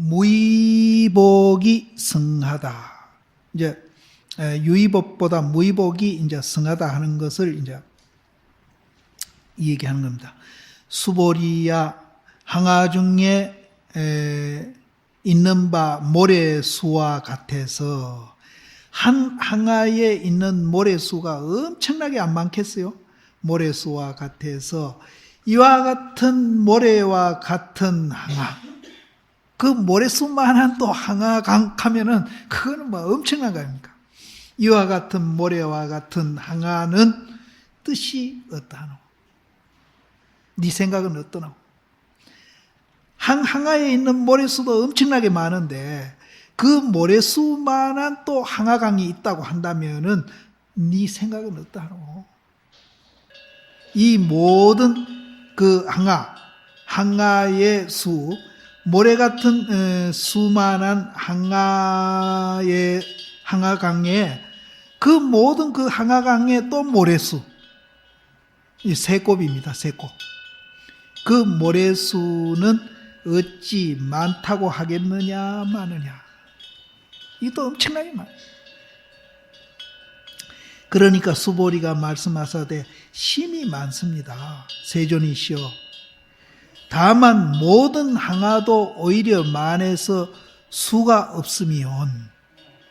무의복이 성하다. 이제 유의복보다 무의복이 이제 성하다 하는 것을 이제 얘기하는 겁니다. 수보리야 항아 중에 있는 바 모래수와 같아서 한 항아에 있는 모래수가 엄청나게 안 많겠어요? 모래수와 같아서 이와 같은 모래와 같은 항아, 그 모래수만한 또 항아강 가면은 그거는 뭐 엄청난 거 아닙니까? 이와 같은 모래와 같은 항아는 뜻이 어떠하노? 네 생각은 어떠노? 항아에 있는 모래수도 엄청나게 많은데 그 모래수만한 또 항아강이 있다고 한다면은 네 생각은 어떠하노? 이 모든 그 항아의 수, 모래 같은 수만한 항아강에 그 모든 그 항아강에 또 모래수, 이 세 곱입니다. 세 곱. 그 모래수는 어찌 많다고 하겠느냐 마느냐. 이것도 엄청나게 많아요. 그러니까 수보리가 말씀하사되 심이 많습니다. 세존이시여. 다만 모든 항아도 오히려 많아서 수가 없으면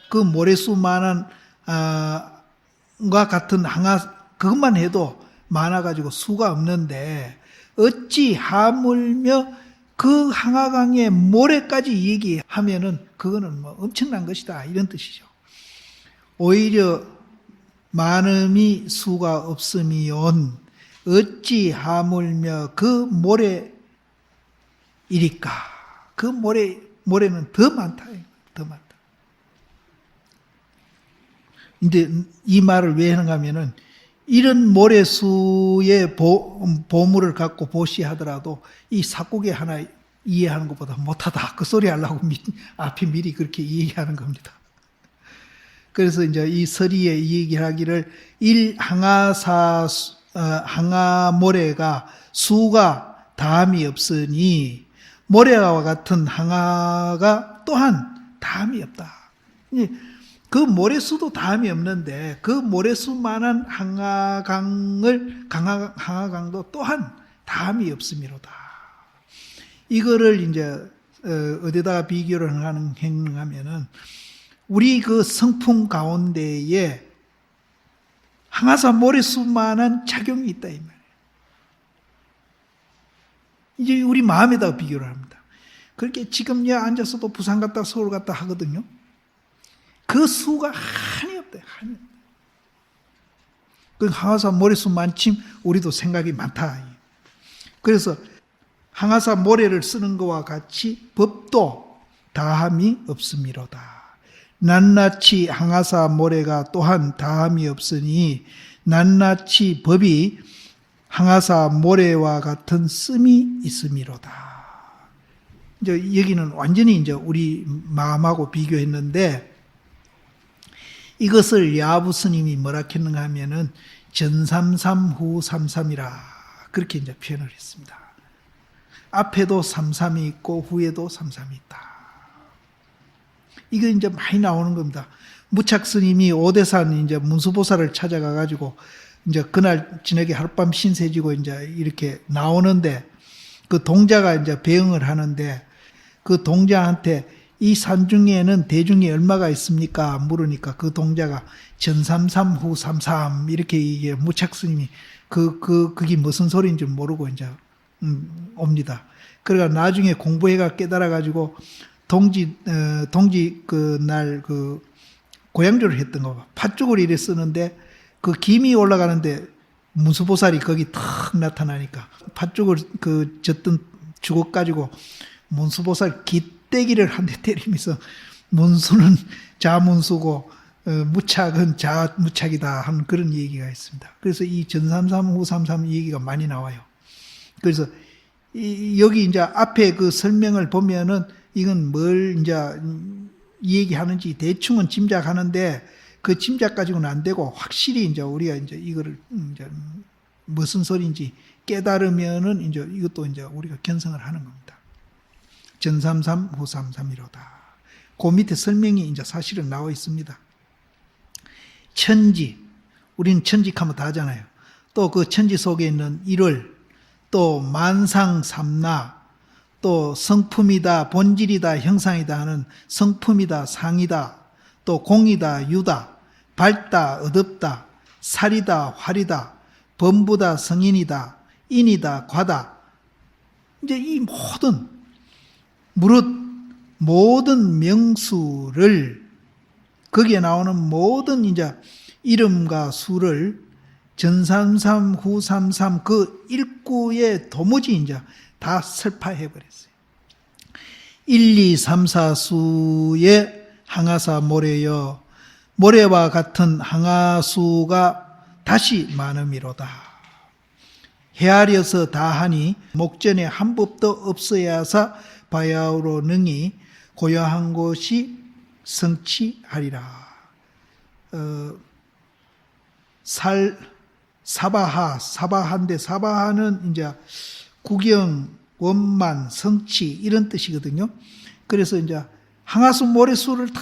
그 모래수만한 과 같은 항아 그것만 해도 많아가지고 수가 없는데 어찌 하물며 그 항아강의 모래까지 얘기하면은 그거는 뭐 엄청난 것이다 이런 뜻이죠. 오히려 많음이 수가 없으면 어찌 하물며 그 모래 이리까 그 모래는 더 많다. 더 많다. 근데 이 말을 왜 하는가 하면은 이런 모래수의 보물을 갖고 보시하더라도 이 사국에 하나 이해하는 것보다 못하다. 그 소리 하려고 앞에 미리 그렇게 얘기하는 겁니다. 그래서 이제 이 서리에 이 얘기를 하기를 항아 모래가 수가 다함이 없으니 모래와 같은 항아가 또한 다함이 없다. 그 모래수도 다함이 없는데 그 모래수만한 항아강도 또한 다함이 없음이로다. 이거를 이제 어디다가 비교를 행하면은 우리 그 성품 가운데에 항아사 모래수만한 작용이 있다 이 말이에요. 이제 우리 마음에다가 비교를 합니다. 그렇게 지금 앉아서도 부산 갔다 서울 갔다 하거든요. 그 수가 한이 없대. 한이 없대. 그 항아사 모래수 많침 우리도 생각이 많다. 그래서 항아사 모래를 쓰는 것과 같이 법도 다함이 없음이로다. 낱낱이 항아사 모래가 또한 다함이 없으니 낱낱이 법이 항아사 모래와 같은 씀이 있음이로다. 이제 여기는 완전히 이제 우리 마음하고 비교했는데 이것을 야부 스님이 뭐라 했는가 하면은 전삼삼 후 삼삼이라 그렇게 이제 표현을 했습니다. 앞에도 삼삼이 있고 후에도 삼삼이 있다. 이거 이제 많이 나오는 겁니다. 무착 스님이 오대산 이제 문수보살을 찾아가 가지고 이제 그날 저녁에 하룻밤 신세지고 이제 이렇게 나오는데 그 동자가 이제 배응을 하는데 그 동자한테 이 산 중에는 대중이 얼마가 있습니까? 물으니까 그 동자가 전삼삼 후 삼삼 이렇게 이게 무착 스님이 그게 무슨 소리인지 모르고 이제 옵니다. 그러니까 나중에 공부해가 깨달아 가지고 동지 그날 그 고향조를 했던 거 봐. 팥죽을 이래 쓰는데 그 김이 올라가는데 문수보살이 거기 탁 나타나니까 팥죽을 그 젓던 주걱 가지고 문수보살 깃대기를 한 대 때리면서 문수는 자문수고 무착은 자무착이다 하는 그런 얘기가 있습니다. 그래서 이 전삼삼 후삼삼 얘기가 많이 나와요. 그래서 여기 이제 앞에 그 설명을 보면은 이건 뭘 이제 얘기하는지 대충은 짐작하는데 그 짐작 가지고는 안 되고 확실히 이제 우리가 이제 이거를 이제 무슨 소리인지 깨달으면은 이제 이것도 이제 우리가 견성을 하는 겁니다. 전삼삼 후삼삼이로다. 그 밑에 설명이 이제 사실은 나와 있습니다. 천지, 우리는 천직하면 다 하잖아요. 또 그 천지 속에 있는 일월, 또 만상삼나, 또 성품이다, 본질이다, 형상이다 하는 성품이다, 상이다, 또 공이다, 유다, 밝다, 어둡다, 살이다, 활이다, 범부다, 성인이다, 인이다, 과다. 이제 이 무릇 모든 명수를, 거기에 나오는 모든 이제 이름과 수를 전삼삼 후삼삼 그 일구에 도무지 이제 다 설파해버렸어요. 1, 2, 3, 4수의 항아사 모래여 모래와 같은 항아수가 다시 많음이로다. 헤아려서 다하니 목전에 한 법도 없어야 하사 바야흐로 능히 고요한 곳이 성취하리라. 사바하인데 사바하는 이제 구경, 원만, 성취 이런 뜻이거든요. 그래서 이제 항아수 모래수를 다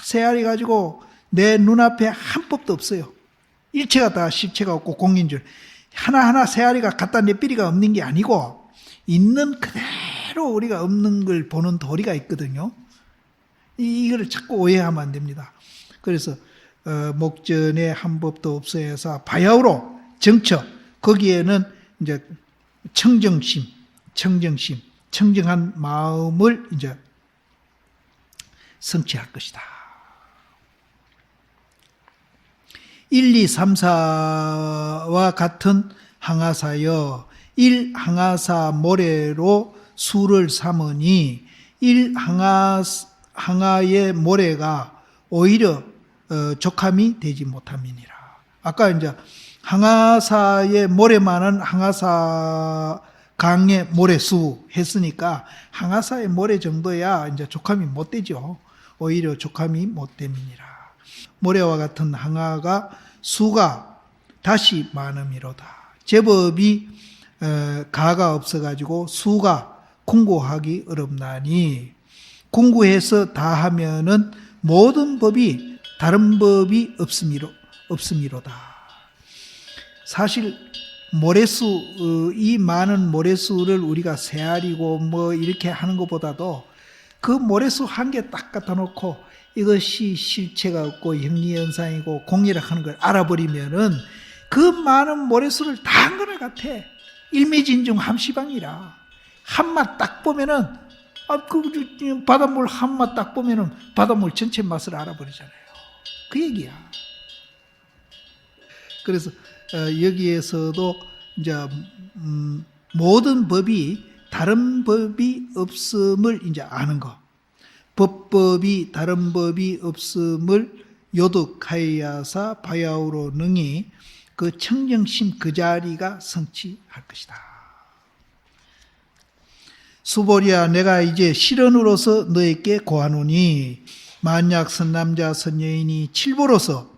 세알해 가지고 내 눈앞에 한 법도 없어요. 일체가 다 실체가 없고 공인 줄. 하나하나 세알이가 갖다 내 삐리가 없는 게 아니고 있는 그대로 우리가 없는 걸 보는 도리가 있거든요. 이거를 자꾸 오해하면 안 됩니다. 그래서 목전에 한 법도 없어야 해서 바야흐로 정처, 거기에는 이제 청정심, 청정한 마음을 이제 성취할 것이다. 1, 2, 3, 4와 같은 항아사여 1 항아사 모래로 수를 삼으니 1 항아의 모래가 오히려 족함이 되지 못함이니라. 아까 이제 항아사의 모래만은 항아사 강의 모래수 했으니까 항아사의 모래 정도야 이제 족함이 못 되죠. 오히려 족함이 못 됨이니라. 모래와 같은 항아가 수가 다시 많음이로다. 제법이 가가 없어가지고 수가 궁구하기 어렵나니 궁구해서 다 하면은 모든 법이 다른 법이 없음이로다. 사실 모래수, 이 많은 모래수를 우리가 세알이고 뭐 이렇게 하는 것보다도 그 모래수 한 개 딱 갖다 놓고 이것이 실체가 없고 형리현상이고 공이라 하는 걸 알아버리면은 그 많은 모래수를 다 한 거나 같아. 일미진중 함시방이라. 한맛 딱 보면은 그 바닷물 한맛 딱 보면은 바닷물 전체 맛을 알아버리잖아요. 그 얘기야. 그래서 여기에서도 이제 모든 법이 다른 법이 없음을 이제 아는 거. 법법이 다른 법이 없음을 요득하여야사 바야흐로 능히 그 청정심 그 자리가 성취할 것이다. 수보리야, 내가 이제 실언으로서 너에게 고하노니 만약 선남자 선여인이 칠보로서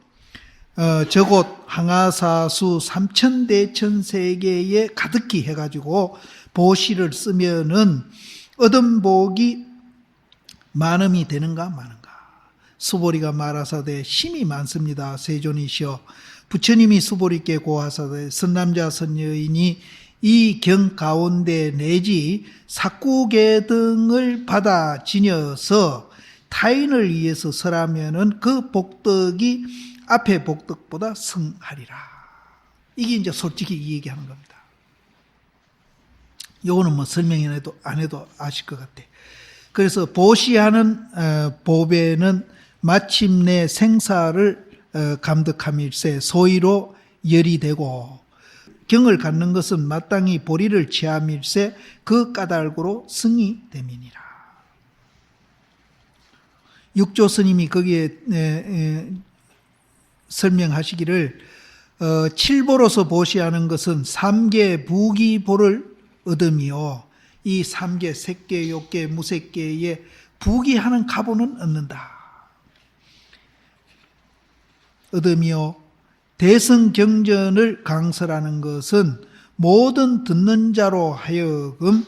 저곳 항아사수 삼천대천세계에 가득히 해가지고 보시를 쓰면은 얻은 복이 많음이 되는가 마는가. 수보리가 말하사되 심이 많습니다. 세존이시여 부처님이 수보리께 고하사되 선남자 선여인이 이 경 가운데 내지 사구계 등을 받아 지녀서 타인을 위해서 설하면은 그 복덕이 앞에 복덕보다 성하리라. 이게 이제 솔직히 이 얘기하는 겁니다. 요거는 뭐 설명이 안 해도 아실 것 같아. 그래서 보시하는 보배는 마침내 생사를 감득함일세 소위로 열이 되고 경을 갖는 것은 마땅히 보리를 취함일세 그 까닭으로 승이 됨이니라. 육조 스님이 거기에 설명하시기를 칠보로서 보시하는 것은 삼계 부기보를 얻음이요 이 삼계 색계 욕계 무색계에 부기하는 가보는 얻는다. 얻음이요 대승경전을 강설하는 것은 모든 듣는 자로 하여금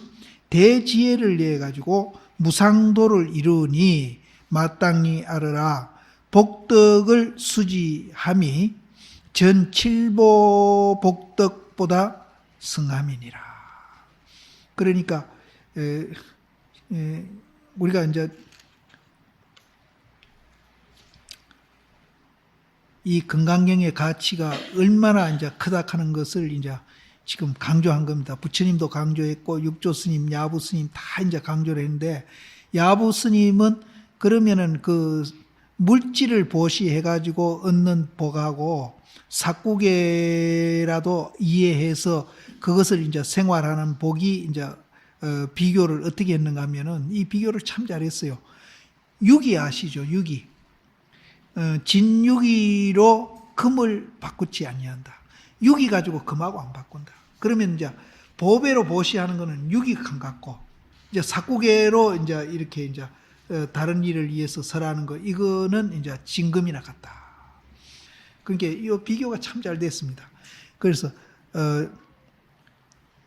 대지혜를 내가지고 무상도를 이루니 마땅히 알으라. 복덕을 수지함이 전 칠보 복덕보다 승함이니라. 그러니까 우리가 이제 이 건강경의 가치가 얼마나 이제 크다 하는 것을 이제 지금 강조한 겁니다. 부처님도 강조했고 육조 스님, 야부 스님 다 이제 강조를 했는데, 야부 스님은 그러면은 그 물질을 보시해 가지고 얻는 복하고 사구계라도 이해해서 그것을 이제 생활하는 복이 이제 비교를 어떻게 했는가 하면은 이 비교를 참 잘했어요. 유기 아시죠? 유기. 진유기로 금을 바꾸지 아니한다. 유기 가지고 금하고 안 바꾼다. 그러면 이제 보배로 보시하는 거는 유기금 같고, 이제 사구계로 이제 이렇게 이제 다른 일을 위해서 설하는 거, 이거는 이제 진금이나 같다. 그러니까 이 비교가 참 잘 됐습니다. 그래서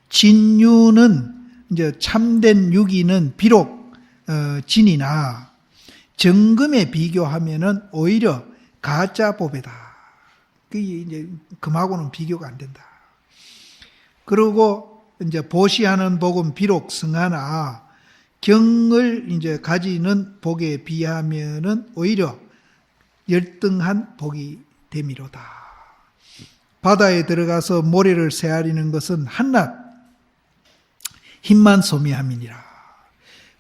진유는 이제 참된 유기는 비록 진이나 정금에 비교하면은 오히려 가짜 보배다. 그게 이제 금하고는 비교가 안 된다. 그리고 이제 보시하는 복은 비록 승하나 경을 이제 가지는 복에 비하면은 오히려 열등한 복이 되미로다. 바다에 들어가서 모래를 새아리는 것은 한낱 힘만 소미함이니라.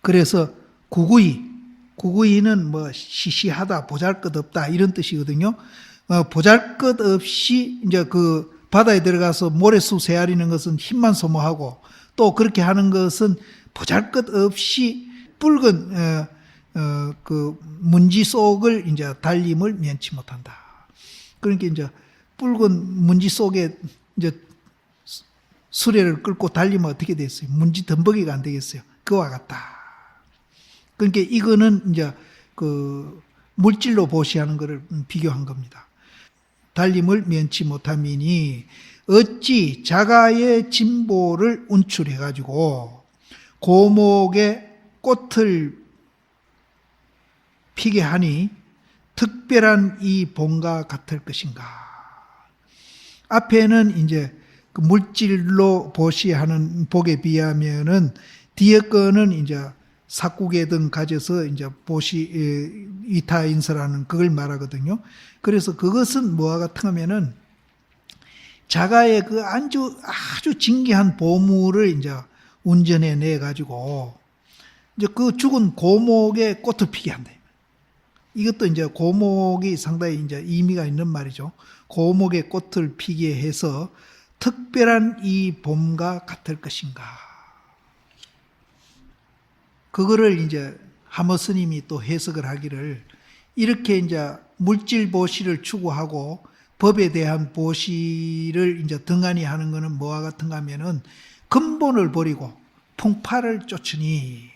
그래서 구구이는 뭐 시시하다, 보잘것없다 이런 뜻이거든요. 보잘것없이 이제 그 바다에 들어가서 모래수 새아리는 것은 힘만 소모하고, 또 그렇게 하는 것은 보잘것없이 붉은 그 문지 속을 이제 달림을 면치 못한다. 그러니까 이제 붉은 문지 속에 이제 수레를 끌고 달리면 어떻게 됐어요? 문지 덤벅이가 안 되겠어요? 그와 같다. 그러니까 이거는 이제 그 물질로 보시하는 것을 비교한 겁니다. 달림을 면치 못함이니 어찌 자가의 진보를 운출해 가지고 고목의 꽃을 피게 하니 특별한 이 본과 같을 것인가. 앞에는 이제 그 물질로 보시하는 복에 비하면은 뒤에 거는 이제 사구계 등 가져서 이제 보시 위타인설하는 그걸 말하거든요. 그래서 그것은 뭐와 같은 하면은 자가의 그 아주 진귀한 보물을 이제 운전해 내 가지고 이제 그 죽은 고목의 꽃을 피게 한다. 이것도 이제 고목이 상당히 이제 의미가 있는 말이죠. 고목의 꽃을 피게 해서 특별한 이 봄과 같을 것인가. 그거를 이제 하모 스님이 또 해석을 하기를, 이렇게 이제 물질 보시를 추구하고 법에 대한 보시를 이제 등한히 하는 것은 뭐와 같은가 하면은 근본을 버리고 풍파를 쫓으니,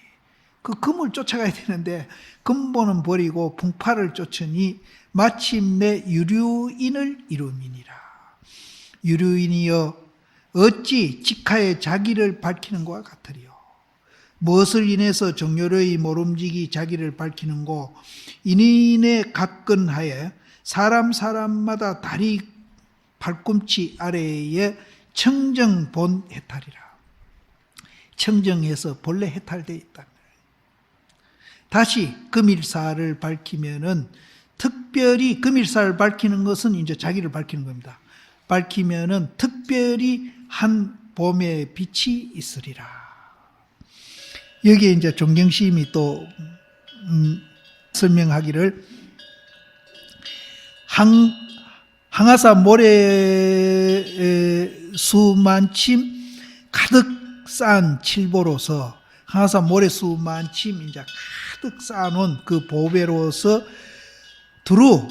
그 금을 쫓아가야 되는데 근본은 버리고 풍파를 쫓으니 마침내 유류인을 이루미니라. 유류인이여 어찌 직하에 자기를 밝히는 것과 같으리요. 무엇을 인해서 정열의 모름지기 자기를 밝히는고, 인인의 각근하에 사람마다 다리 발꿈치 아래에 청정 본 해탈이라. 청정해서 본래 해탈되어 있다. 다시 금일사를 밝히면은, 특별히 금일사를 밝히는 것은 이제 자기를 밝히는 겁니다. 밝히면은 특별히 한 봄의 빛이 있으리라. 여기에 이제 종경심이 또 설명하기를, 항아사 모래 수만침 가득 쌓은 칠보로서, 항아사 모래수 만침 이제 가득 쌓아놓은 그 보배로서 두루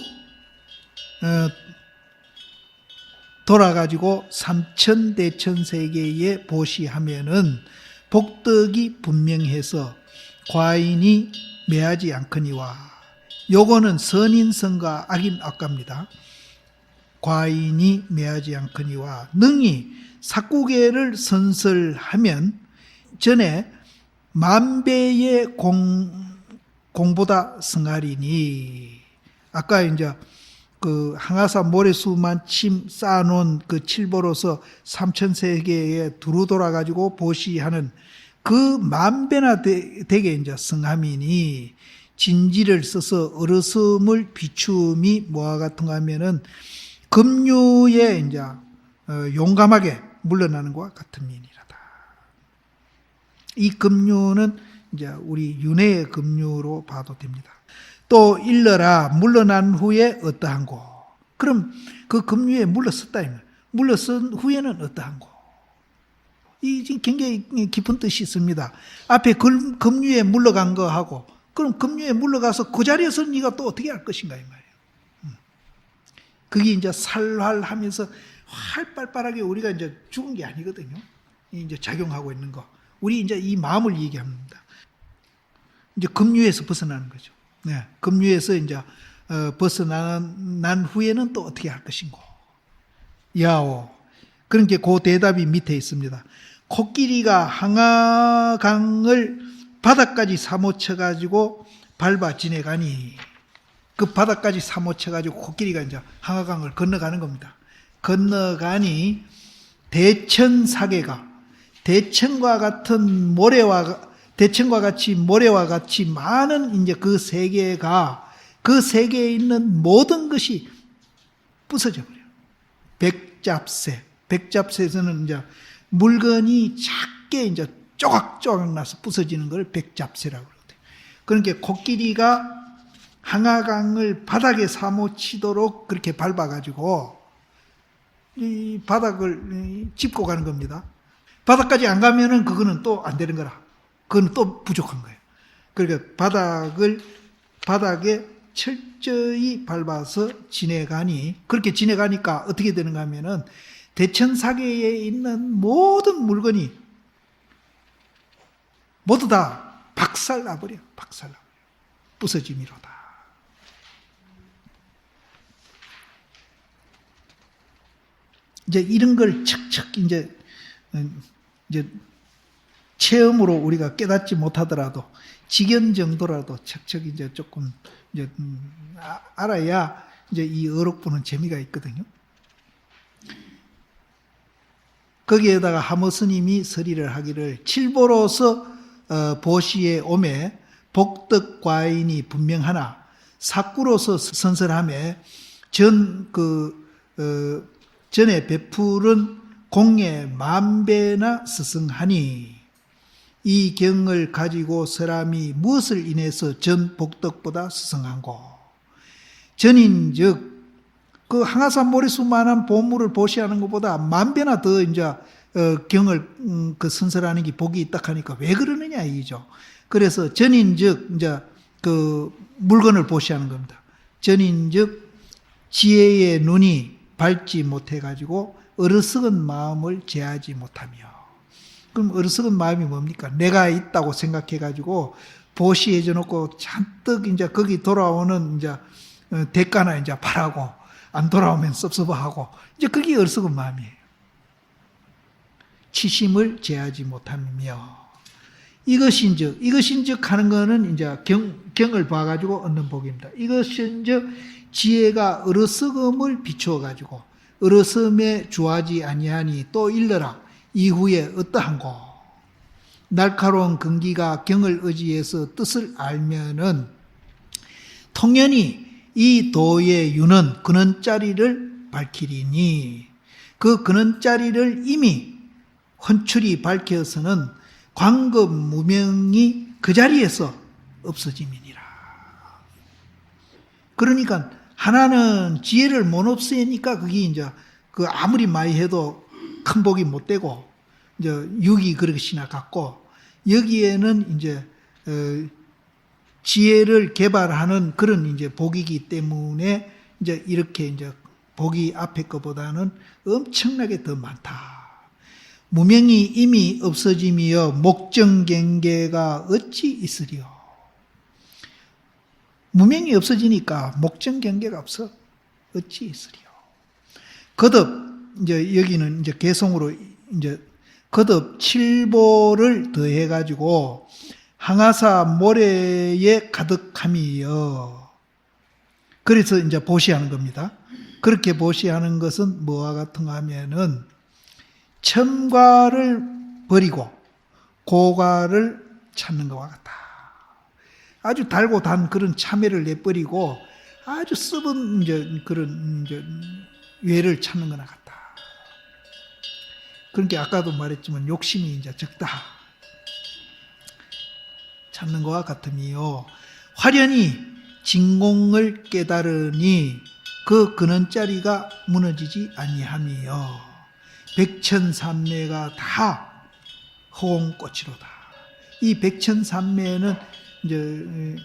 돌아가지고 삼천대천세계에 보시하면은 복덕이 분명해서 과인이 매하지 않거니와. 요거는 선인성과 악인악과입니다. 과인이 매하지 않거니와 능히 사구계를 선설하면, 전에 만배의 공보다 승하리니. 아까 이제 그 항아사 모래수만 침 쌓아놓은 그 칠보로서 삼천세계에 두루 돌아가지고 보시하는 그 만배나 되게 이제 승함이니, 진지를 써서 어르섬을 비춤이 뭐와 같은가 하면은 급류에 이제 용감하게 물러나는 것과 같은 미니라다. 이 급류는 이제 우리 윤회의 급류로 봐도 됩니다. 또 일러라 물러난 후에 어떠한고. 그럼 그 급류에 물러섰다. 물러선 후에는 어떠한고. 이 굉장히 깊은 뜻이 있습니다. 앞에 급류에 물러간 거하고, 그럼 급류에 물러가서 그 자리에서 네가 또 어떻게 할 것인가 이 말이에요. 그게 이제 살활하면서 활발하게 우리가 이제 죽은 게 아니거든요. 이제 작용하고 있는 거. 우리 이제 이 마음을 얘기합니다. 이제 급류에서 벗어나는 거죠. 네, 급류에서 이제 벗어난 후에는 또 어떻게 할 것인고. 야오. 그런 게 그 대답이 밑에 있습니다. 코끼리가 항아강을 바닥까지 사모쳐가지고 밟아 지내가니, 그 바닥까지 사모쳐가지고 코끼리가 이제 항아강을 건너가는 겁니다. 건너가니 대천사계가, 대천과 같이 모래와 같이 많은 이제 그 세계가, 그 세계에 있는 모든 것이 부서져 버려요. 백잡새에서는 이제 물건이 작게 이제 쪼각쪼각 나서 부서지는 걸 백잡새라고 그러거든요. 그러니까 코끼리가 항아강을 바닥에 사모치도록 그렇게 밟아가지고 이 바닥을 짚고 가는 겁니다. 바닥까지 안 가면은 그거는 또 안 되는 거라. 그건 또 부족한 거예요. 그러니까 바닥에 철저히 밟아서 지내가니, 그렇게 지내가니까 어떻게 되는가 하면은 대천사계에 있는 모든 물건이 모두 다 박살나버려. 부서짐이로다. 이제 이런 걸 척척 이제 체험으로 우리가 깨닫지 못하더라도 직연 정도라도 척척 이제 조금 이제 알아야 이제 이 어록부는 재미가 있거든요. 거기에다가 하모 스님이 서리를 하기를, 칠보로서 보시에 오매 복덕 과인이 분명하나 사꾸로서 선설함에 전에 베풀은 공예 만배나 스승하니, 이 경을 가지고 사람이 무엇을 인해서 전 복덕보다 스승한고. 전인즉 그 항아산 모래수만한 보물을 보시하는 것보다 만배나 더 이제 경을 그 선설하는 게 복이 있다 하니까 왜 그러느냐 이죠. 그래서 전인즉 이제 그 물건을 보시하는 겁니다. 전인즉 지혜의 눈이 밝지 못해 가지고 어리석은 마음을 제하지 못하며. 그럼 어리석은 마음이 뭡니까? 내가 있다고 생각해 가지고 보시해줘 놓고 잔뜩 이제 거기 돌아오는 이제 대가나 이제 바라고, 안 돌아오면 섭섭하고, 이제 그게 어리석은 마음이에요. 치심을 제하지 못하며. 이것인즉 하는 거는 이제 경을 봐가지고 얻는 복입니다. 이것인즉 지혜가 어리석음을 비추어가지고 어리석음에 주하지 아니하니 또 일러라. 이후에 어떠한고. 날카로운 근기가 경을 의지해서 뜻을 알면은 통연히 이 도의 유는 근원자리를 밝히리니, 그 근원자리를 이미 헌출이 밝혀서는 광급 무명이 그 자리에서 없어짐이니라. 그러니까 하나는 지혜를 못 없애니까 그게 이제 그 아무리 많이 해도 큰 복이 못 되고, 이제 육이 그릇이나 같고, 여기에는 이제 지혜를 개발하는 그런 이제 복이기 때문에 이제 이렇게 이제 복이 앞에 것보다는 엄청나게 더 많다. 무명이 이미 없어짐이여 목정경계가 어찌 있으리요. 무명이 없어지니까 목정경계가 없어. 어찌 있으리요. 거듭 이제 여기는 이제 개성으로 이제 거듭 7보를 더해가지고 항아사 모래에 가득함이요. 그래서 이제 보시하는 겁니다. 그렇게 보시하는 것은 뭐와 같은가 하면은 첨가를 버리고 고가를 찾는 것과 같다. 아주 달고 단 그런 참외를 내버리고 아주 썩은 이제 그런 이제 외를 찾는 거나 같다. 그러니까 아까도 말했지만 욕심이 이제 적다. 찾는 것과 같음이요. 화련히 진공을 깨달으니 그 근원자리가 무너지지 아니함이요. 백천삼매가 다 허공꽃이로다. 이 백천삼매는 이제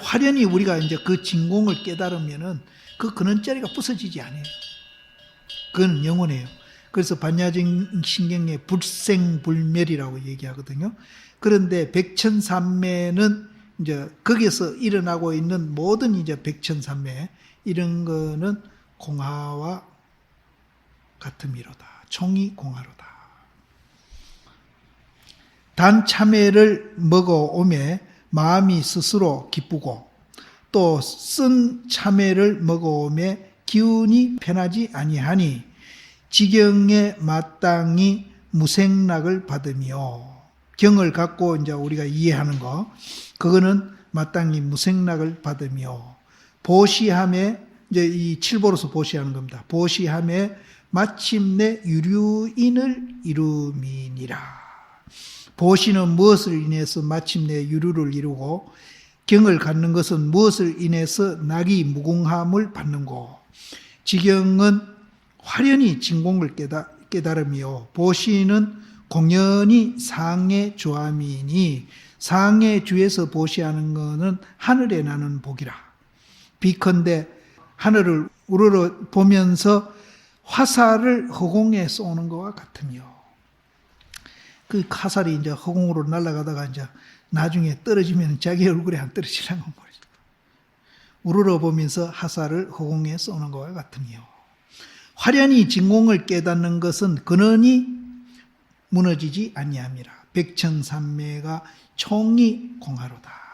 화련히 우리가 이제 그 진공을 깨달으면은 그 근원자리가 부서지지 않아요. 그건 영원해요. 그래서 반야신경에 불생불멸이라고 얘기하거든요. 그런데 백천삼매는 이제 거기서 일어나고 있는 모든 이제 백천삼매 이런 거는 공하와 같음이로다. 총이 공하로다. 단 참외를 먹어오매 마음이 스스로 기쁘고 또 쓴 참외를 먹어오매 기운이 편하지 아니하니 지경에 마땅히 무생락을 받으며 경을 갖고 이제 우리가 이해하는 거 그거는 마땅히 무생락을 받으며 보시함에 이제 이 칠보로서 보시하는 겁니다. 보시함에 마침내 유류인을 이루미니라. 보시는 무엇을 인해서 마침내 유류를 이루고 경을 갖는 것은 무엇을 인해서 낙이 무궁함을 받는고 지경은 화련히 진공을 깨달으며 보시는 공연히 상의 조함이니 상의 주에서 보시하는 것은 하늘에 나는 복이라. 비컨대 하늘을 우러러 보면서 화살을 허공에 쏘는 것과 같으며 그 화살이 이제 허공으로 날아가다가 이제 나중에 떨어지면 자기 얼굴에 안 떨어지려는 말이죠. 우러러 보면서 화살을 허공에 쏘는 것과 같으며 화련히 진공을 깨닫는 것은 근원이 무너지지 아니함이라. 백천삼매가 총이 공하로다.